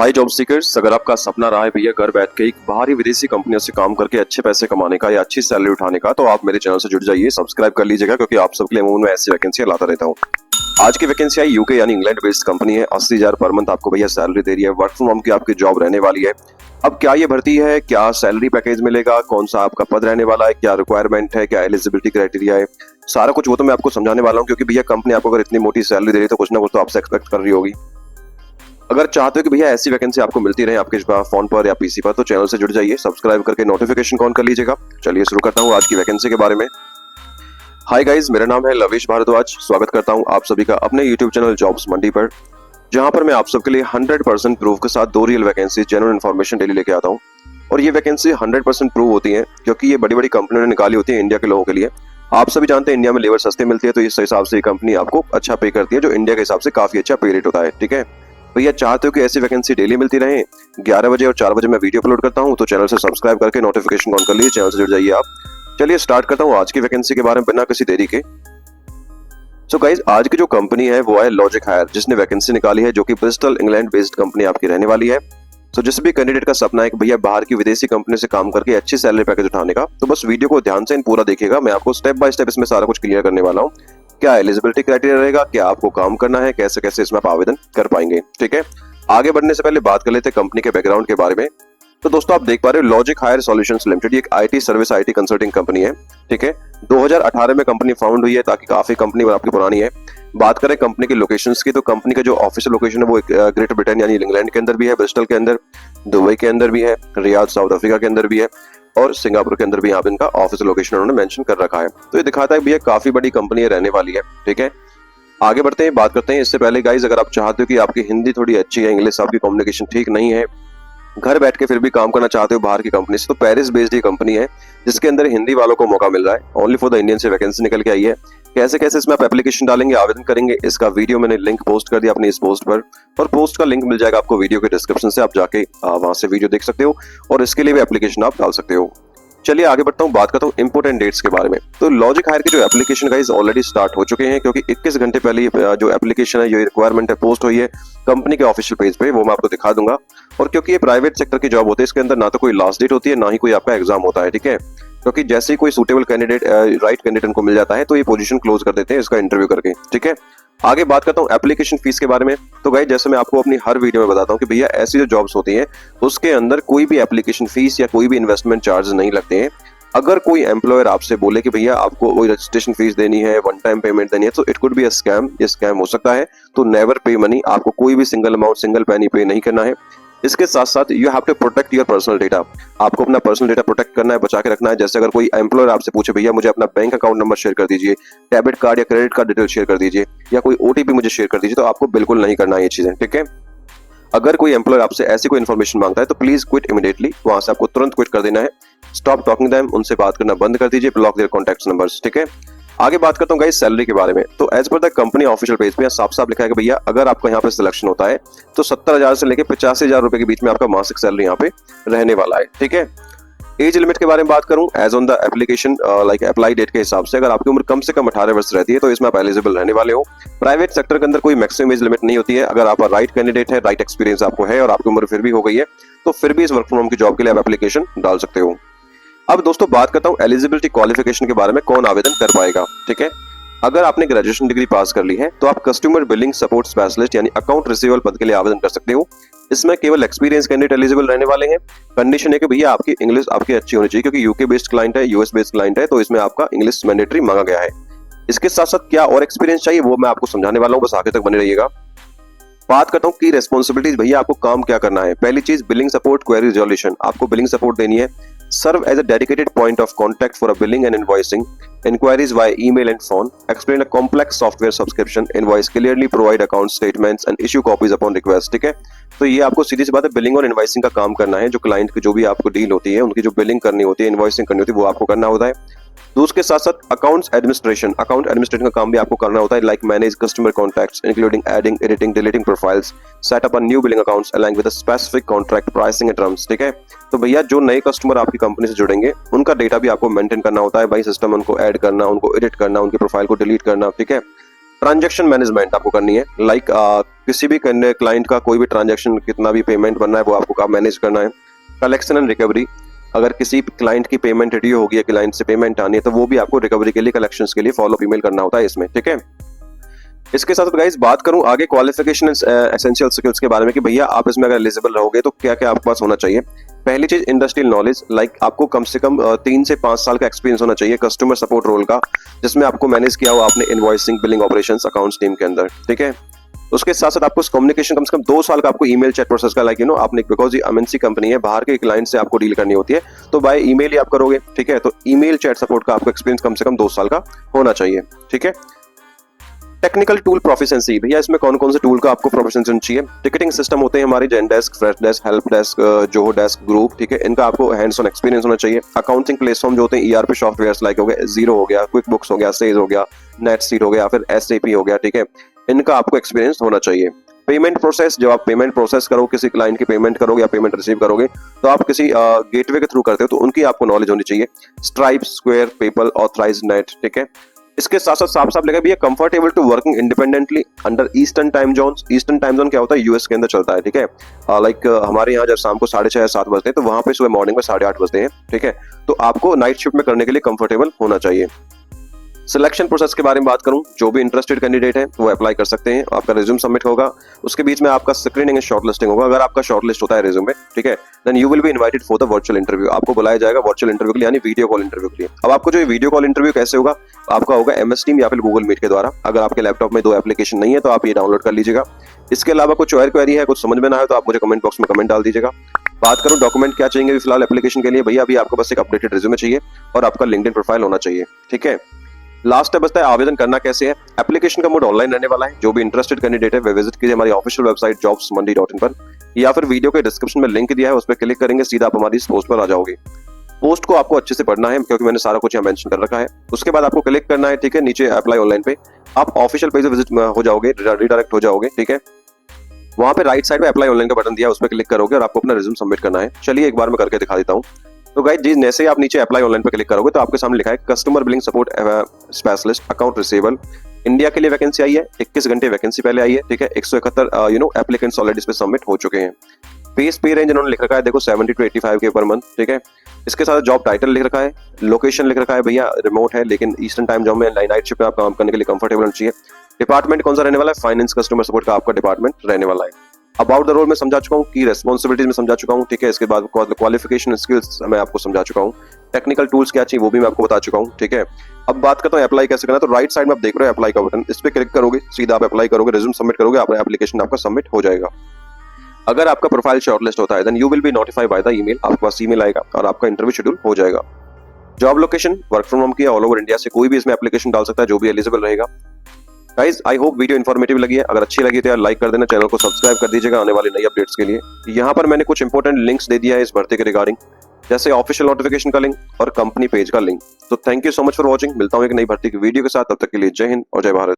हाय job seekers, अगर आपका सपना रहा है भैया घर बैठ के एक बाहरी विदेशी कंपनियों से काम करके अच्छे पैसे कमाने का या अच्छी सैलरी उठाने का, तो आप मेरे चैनल से जुड़ जाइए, सब्सक्राइब कर लीजिएगा क्योंकि आप सबके लिए अमूमन में ऐसी वैकेंसी लाता रहता हूँ। आज की वैकेंसी आई यूके यानी इंग्लैंड बेस्ड कंपनी है। 80,000 पर मंथ आपको भैया सैलरी दे रही है। वर्क फ्रॉम होम की आपकी जॉब रहने वाली है। अब क्या ये भर्ती है, क्या सैलरी पैकेज मिलेगा, कौन सा आपका पद रहने वाला है, क्या रिक्वायरमेंट है, क्या एलिजिबिलिटी क्राइटेरिया है, सारा कुछ वो तो मैं आपको समझाने वाला हूँ। क्योंकि भैया कंपनी आपको अगर इतनी मोटी सैलरी दे रही है तो कुछ ना कुछ तो आपसे एक्सपेक्ट कर रही होगी। अगर चाहते हो कि भैया ऐसी वैकेंसी आपको मिलती रहे आपके फोन पर या पीसी पर, तो चैनल से जुड़ जाइए, सब्सक्राइब करके नोटिफिकेशन ऑन कर लीजिएगा। चलिए शुरू करता हूँ आज की वैकेंसी के बारे में। हाय गाइस, मेरा नाम है लवेश भारद्वाज। स्वागत करता हूँ आप सभी का अपने यूट्यूब चैनल जॉब्स मंडी पर, जहां पर मैं आप सबके लिए 100% प्रूफ के साथ 2 real vacancy genuine information daily लेके आता हूँ। और ये वैकेंसी 100% प्रूव होती है क्योंकि ये बड़ी बड़ी कंपनियों ने निकाली होती है इंडिया के लोगों के लिए। आप सभी जानते हैं इंडिया में लेबर सस्ते मिलती है, तो इस हिसाब से ये कंपनी आपको अच्छा पे करती है, जो इंडिया के हिसाब से काफी अच्छा पे रेट होता है। ठीक है भैया, चाहते हो कि ऐसी वैकेंसी डेली मिलती रहे, 11 बजे और 4 बजे मैं वीडियो अपलोड करता हूं, तो चैनल से सब्सक्राइब करके नोटिफिकेशन ऑन कर लीजिए, चैनल से जुड़ जाइए आप। चलिए स्टार्ट करता हूं आज की वैकेंसी के बारे में बिना किसी देरी के। सो गाइस, आज की जो कंपनी है वो है लॉजिक हायर, जिसने वैकेंसी निकाली है, जो कि ब्रिस्टल इंग्लैंड बेस्ड कंपनी आपकी रहने वाली है। तो जिस भी कैंडिडेट का सपना है कि भैया बाहर की विदेशी कंपनी से काम करके अच्छी सैलरी पैकेज उठाने का, तो बस वीडियो को ध्यान से पूरा देखिएगा। मैं आपको स्टेप बाय स्टेप इसमें सारा कुछ क्लियर करने वाला हूँ। क्या एलिजिबिलिटी क्राइटेरिया रहेगा, क्या आपको काम करना है, कैसे कैसे इसमें आप आवेदन कर पाएंगे। ठीक है, आगे बढ़ने से पहले बात कर लेते हैं कंपनी के बैकग्राउंड के बारे में। तो दोस्तों, आप देख पा रहे हो लॉजिक हायर सॉल्यूशंस लिमिटेड, एक IT service IT consulting company है। ठीक है, 2018 में कंपनी फाउंड हुई है, ताकि काफी कंपनी आपकी पुरानी है। बात करें कंपनी के लोकेशंस की, तो कंपनी का जो ऑफिशियल लोकेशन है वो ग्रेट ब्रिटेन यानी इंग्लैंड के अंदर भी है, ब्रिस्टल के अंदर, दुबई के अंदर भी है, रियाद साउथ अफ्रीका के अंदर भी है, और सिंगापुर के अंदर भी यहाँ पे इनका ऑफिशियल लोकेशन उन्होंने मेंशन कर रखा है। तो ये दिखाता है भैया काफी बड़ी कंपनी रहने वाली है। ठीक है, आगे बढ़ते हैं, बात करते हैं। इससे पहले गाइज, अगर आप चाहते हो कि आपकी हिंदी थोड़ी अच्छी है, इंग्लिश आपकी कम्युनिकेशन ठीक नहीं है, घर बैठ के फिर भी काम करना चाहते हो बाहर की कंपनी से, तो पेरिस बेस्ड ये कंपनी है जिसके अंदर हिंदी वालों को मौका मिल रहा है। ओनली फॉर द इंडियन से वैकेंसी निकल के आई है। कैसे कैसे इसमें आप एप्लीकेशन डालेंगे, आवेदन करेंगे, इसका वीडियो मैंने लिंक पोस्ट कर दिया अपनी इस पोस्ट पर, और पोस्ट का लिंक मिल जाएगा आपको वीडियो के डिस्क्रिप्शन से। आप जाके वहां से वीडियो देख सकते हो और इसके लिए भी एप्लीकेशन आप डाल सकते हो। चलिए आगे बढ़ता हूँ, बात करता हूँ इंपोर्टेंट डेट्स के बारे में। तो लॉजिक हायर के जो एप्लीकेशन गाइस ऑलरेडी स्टार्ट हो चुके हैं, क्योंकि 21 घंटे पहले जो एप्लीकेशन है, जो रिक्वायरमेंट है, पोस्ट हुई है कंपनी के ऑफिशियल पेज पे, वो मैं आपको दिखा दूंगा। और क्योंकि ये प्राइवेट सेक्टर की जॉब होती है, इसके अंदर ना तो कोई लास्ट डेट होती है, ना ही कोई आपका एग्जाम होता है। ठीक है, क्योंकि जैसे ही कोई सूटेबल कैंडिडेट राइट कैंडिडेट को मिल जाता है, तो ये पोजीशन क्लोज कर देते हैं इसका इंटरव्यू करके। ठीक है, आगे बात करता हूँ एप्लीकेशन फीस के बारे में। तो गाइस, जैसे मैं आपको अपनी हर वीडियो में बताता हूँ कि भैया ऐसी जो जॉब्स होती हैं उसके अंदर कोई भी एप्लीकेशन फीस या कोई भी इन्वेस्टमेंट चार्ज नहीं लगते हैं। अगर कोई एम्प्लॉयर आपसे बोले कि भैया आपको कोई रजिस्ट्रेशन फीस देनी है, वन टाइम पेमेंट देनी है, तो it could be a scam. ये स्कैम हो सकता है, तो नेवर पे मनी। आपको कोई भी सिंगल अमाउंट, सिंगल पेनी पे नहीं करना है। इसके साथ साथ you have to protect your personal data. आपको अपना पर्सनल डेटा प्रोटेक्ट करना है, बचा के रखना है। जैसे अगर कोई एम्प्लॉयर आपसे पूछे भैया मुझे अपना बैंक अकाउंट नंबर शेयर कर दीजिए, डेबिट कार्ड या क्रेडिट कार्ड डिटेल शेयर कर दीजिए, या कोई ओटीपी मुझे शेयर कर दीजिए, तो आपको बिल्कुल नहीं करना है ये चीजें। ठीक है, अगर कोई एम्प्लॉयर आपसे ऐसी कोई इन्फॉर्मेशन मांगता है तो प्लीज क्विट इमीडिएटली, वहां से आपको तुरंत क्विट कर देना है। स्टॉप टॉकिंग देम, उनसे बात करना बंद कर दीजिए, ब्लॉक देयर कॉन्टैक्ट नंबर्स। ठीक है, आगे बात करता हूँ गाइस सैलरी के बारे में। तो as per the company official page पे साफ साफ लिखा है कि भैया अगर आपका यहाँ पे सिलेक्शन होता है तो 70,000 से लेकर 85,000 रुपए के बीच में आपका मासिक सैलरी यहाँ पे रहने वाला है। ठीक है, एज लिमिट के बारे में बात करूं, as on the application like apply date के हिसाब से, अगर आपकी उम्र कम से कम 18 वर्ष रहती है तो इसमें आप एलिजिबल रहने वाले हो। प्राइवेट सेक्टर के अंदर कोई मैक्सिमम एज लिमिट नहीं होती है। अगर आप राइट कैंडिडेट है, राइट एक्सपीरियंस आपको है और आपकी उम्र फिर भी हो गई है, तो फिर भी इस वर्क फ्रॉम होम की जॉब के लिए आप एप्लीकेशन डाल सकते हो। अब दोस्तों बात करता हूँ एलिजिबिलिटी क्वालिफिकेशन के बारे में, कौन आवेदन कर पाएगा। ठीक है, अगर आपने ग्रेजुएशन डिग्री पास कर ली है तो आप कस्टमर बिलिंग सपोर्ट स्पेशलिस्ट यानी अकाउंट रिसीवेबल पद के लिए आवेदन कर सकते हो। इसमें केवल एक्सपीरियंस कैंडिडेट एलिजिबल रहने वाले हैं। कंडीशन है कि भैया आपकी इंग्लिश आपकी अच्छी होनी चाहिए, क्योंकि यूके बेस्ड क्लाइंट है, यूएस बेस्ड क्लाइंट है, तो इसमें आपका इंग्लिश मैंडेटरी मांगा गया है। इसके साथ साथ क्या और एक्सपीरियंस चाहिए वो मैं आपको समझाने वाला हूँ, बस आगे तक बने रहिएगा। बात करता हूँ की रेस्पॉन्सिबिलिटीज, भैया आपको काम क्या करना है। पहली चीज बिलिंग सपोर्ट क्वेरी रिजोल्यूशन, आपको बिलिंग सपोर्ट देनी है। Serve as a dedicated point of contact for a billing and invoicing inquiries via email and phone, explain a complex software subscription invoice clearly, provide account statements and issue copies upon request। ठीक है, तो ये आपको सीधी सी बात है billing और invoicing का काम करना है। जो क्लाइंट की जो भी आपको डील होती है, उनकी जो बिलिंग करनी होती है, इनवॉइसिंग करनी होती है, वो आपको करना होता है। उसके साथ साथ अकाउंट एडमिनिस्ट्रेशन का काम भी आपको करना होता है, like manage customer contacts including adding, editing, deleting profiles, set up a new billing accounts aligning with a specific contract pricing and terms. ठीक है, तो भैया जो नए कस्टमर आपकी कंपनी से जुड़ेंगे उनका डेटा भी आपको मेंटेन करना होता है भाई, सिस्टम उनको ऐड करना, उनको एडिट करना, उनके प्रोफाइल को डिलीट करना। ठीक है, ट्रांजैक्शन मैनेजमेंट आपको करनी है, लाइक किसी भी क्लाइंट का कोई भी ट्रांजैक्शन, कितना भी पेमेंट बनना है वो आपको मैनेज करना है। कलेक्शन एंड रिकवरी, अगर किसी क्लाइंट की पेमेंट ड्यू होगी है, क्लाइंट से पेमेंट आनी है, तो वो भी आपको रिकवरी के लिए, कलेक्शंस के लिए फॉलो ईमेल करना होता है इसमें, ठीक है। इसके साथ गाइस बात करूं आगे क्वालिफिकेशन एसेंशियल स्किल्स के बारे में कि भैया आप इसमें अगर एलिजिबल रहोगे तो क्या क्या आपके पास होना चाहिए। पहली चीज इंडस्ट्रियल नॉलेज, लाइक आपको कम से कम 3 से 5 साल का एक्सपीरियंस होना चाहिए कस्टमर सपोर्ट रोल का, जिसमें आपको मैनेज किया हो आपने invoicing, billing operations, accounts team के अंदर, ठीक है। उसके साथ साथ आपको कम्युनिकेशन कम से कम 2 साल का आपको ईमेल चैट प्रोसेस का, लाइक आपने, बिकॉज ये एमएनसी कंपनी है, बाहर के क्लाइंट से आपको डील करनी होती है, तो बाय ईमेल ही आप करोगे, ठीक है। तो ईमेल चैट सपोर्ट का आपको एक्सपीरियंस कम से कम 2 साल का होना चाहिए, ठीक है। टेक्निकल टूल प्रोफिशिएंसी, भैया इसमें कौन कौन से टूल का आपको प्रोफिशिएंसी होनी चाहिए। टिकटिंग सिस्टम होते हैं हमारे, Zendesk, Freshdesk, help desk, Zoho Desk group, ठीक है, इनका आपको हैंड्स ऑन एक्सपीरियंस होना चाहिए। अकाउंटिंग प्लेटफॉर्म जो होते हैं ईआरपी सॉफ्टवेयर्स, लाइक हो गया जीरो हो गया, क्विक बुक्स हो गया, सेज हो गया, नेटसीट हो गया, फिर एसएपी हो गया, ठीक है, इनका आपको एक्सपीरियंस होना चाहिए। पेमेंट प्रोसेस, जब आप पेमेंट प्रोसेस करो, किसी क्लाइंट की पेमेंट करोगे या पेमेंट रिसीव करोगे, तो आप किसी गेटवे के थ्रू करते हो, तो उनकी आपको नॉलेज होनी चाहिए। Stripe, square, PayPal, authorised net, ठीक है। इसके साथ साथ साफ साफ लिखा भी है comfortable to working independently under Eastern time zone. Eastern time zone क्या होता है, यूएस के अंदर चलता है, ठीक है। लाइक हमारे यहाँ जब शाम को 6:30 या 7 बजते हैं, तो वहां पे सुबह मॉर्निंग में 8:30 बजते हैं, ठीक है। तो आपको नाइट शिफ्ट में करने के लिए कंफर्टेबल होना चाहिए। सिलेक्शन प्रोसेस के बारे में बात करूं, जो भी इंटरेस्टेड कैंडिडेट है वो अप्लाई कर सकते हैं। आपका रिज्यूम सबमिट होगा, उसके बीच में आपका स्क्रीनिंग एंड शॉर्टलिस्टिंग होगा। अगर आपका शॉर्टलिस्ट होता है रिज्यूम में, ठीक है, then you will be invited for the virtual interview. आपको बुलाया जाएगा वर्चुअल इंटरव्यू के लिए, यानी वीडियो कॉल इंटरव्यू के लिए। अब आपको जो वीडियो कॉल इंटरव्यू कैसे होगा, आपका होगा MS टीम या फिर गूगल मीट के द्वारा। अगर आपके लैपटॉप में 2 एप्लीकेशन नहीं है तो आप ये डाउनलोड कर लीजिएगा। इसके अलावा कुछ और क्वेरी है, कुछ समझ में ना आए, तो आप मुझे कमेंट बॉक्स में कमेंट डाल दीजिएगा। बात करूं डॉक्यूमेंट क्या चाहिए फिलहाल एप्लीकेशन के लिए, भैया अभी आपको बस एक अपडेटेड रिज्यूमे चाहिए और आपका लिंक्डइन प्रोफाइल होना चाहिए, ठीक है। लास्ट स्टेप बचता है आवेदन करना कैसे है। एप्लीकेशन का मोड ऑनलाइन रहने वाला है। जो भी इंटरेस्टेड कैंडिडेट है वे विजिट कीजिए हमारी ऑफिशियल वेबसाइट jobsmandi.in पर, या फिर वीडियो के डिस्क्रिप्शन में लिंक दिया है, उस पर क्लिक करेंगे, सीधा आप हमारी इस पोस्ट पर आ जाओगे। पोस्ट को आपको अच्छे से पढ़ना है, क्योंकि मैंने सारा कुछ यहाँ मेंशन कर रखा है। उसके बाद आपको क्लिक करना है, ठीक है, नीचे अप्लाई ऑनलाइन पे आप ऑफिशियल पेज विजिट हो जाओगे, रिडायरेक्ट हो जाओगे, ठीक है। वहां पे राइट साइड पे अप्लाई ऑनलाइन का बटन दिया है, उस पर क्लिक करोगे और आपको अपना रिज्यूम सबमिट करना है। चलिए एक बार मैं करके दिखा देता हूँ। तो गाइस जी, जैसे ही आप नीचे अप्लाई ऑनलाइन पे क्लिक करोगे तो आपके सामने लिखा है customer billing support specialist account receivable. India के लिए वैकेंसी आई है, 21 घंटे वैकेंसी पहले आई है, ठीक है। 171 एप्लीकेंट्स ऑलरेडी इस पे सबमिट हो चुके हैं। बेस पे रेंज इन्होंने लिख रखा है, देखो 70 to 85 के पर मंथ, ठीक है। इसके साथ जॉब टाइटल लिख रखा है, लोकेशन लिख रखा है, भैया रिमोट है, लेकिन ईस्टर्न टाइम जोन में नाइट शिफ्ट में आप काम करने के लिए कंफर्टेबल होना चाहिए। डिपार्टमेंट कौन सा रहने वाला है, फाइनेंस कस्टमर सपोर्ट का आपका डिपार्टमेंट रहने वाला है। अबाउट द रोल में समझा चुका हूँ, की रेस्पॉन्सिबिलिटीज में समझा चुका हूँ, ठीक है। इसके बाद क्वालिफिकेशन स्किल्स मैं आपको समझा चुका हूँ, टेक्निकल टूल्स क्या चाहिए वो भी मैं आपको बता चुका हूँ, ठीक है। अब बात करता हूँ अप्लाई कैसे करना। तो राइट साइड में आप देख रहे हो अप्लाई का बटन, इस पे क्लिक करोगे, सीधा आप अप्लाई करोगे, रिज्यूम सबमिट करोगे, आपका एप्लीकेशन आपका सबमिट हो जाएगा। अगर आपका प्रोफाइल शॉर्टलिस्ट होता है then you will be notified by the email, आपके पास ईमेल आएगा और आपका इंटरव्यू शेड्यूल हो जाएगा। Job location work from home की, ऑल ओवर इंडिया से कोई भी इसमें एप्लीकेशन डाल सकता है जो भी एलिजिबल रहेगा। Guys I hope video informative लगी है। अगर अच्छी लगी तो यार लाइक कर देना, चैनल को सब्सक्राइब कर दीजिएगा आने वाली नई अपडेट्स के लिए। यहाँ पर मैंने कुछ इंपॉर्टेंट लिंक्स दे दिया है इस भर्ती के रिगार्डिंग, जैसे ऑफिशियल नोटिफिकेशन का लिंक और कंपनी पेज का लिंक। तो thank you so much for watching. मिलता हूँ एक नई भर्ती की वीडियो के साथ, तब तक के लिए जय हिंद और जय भारत।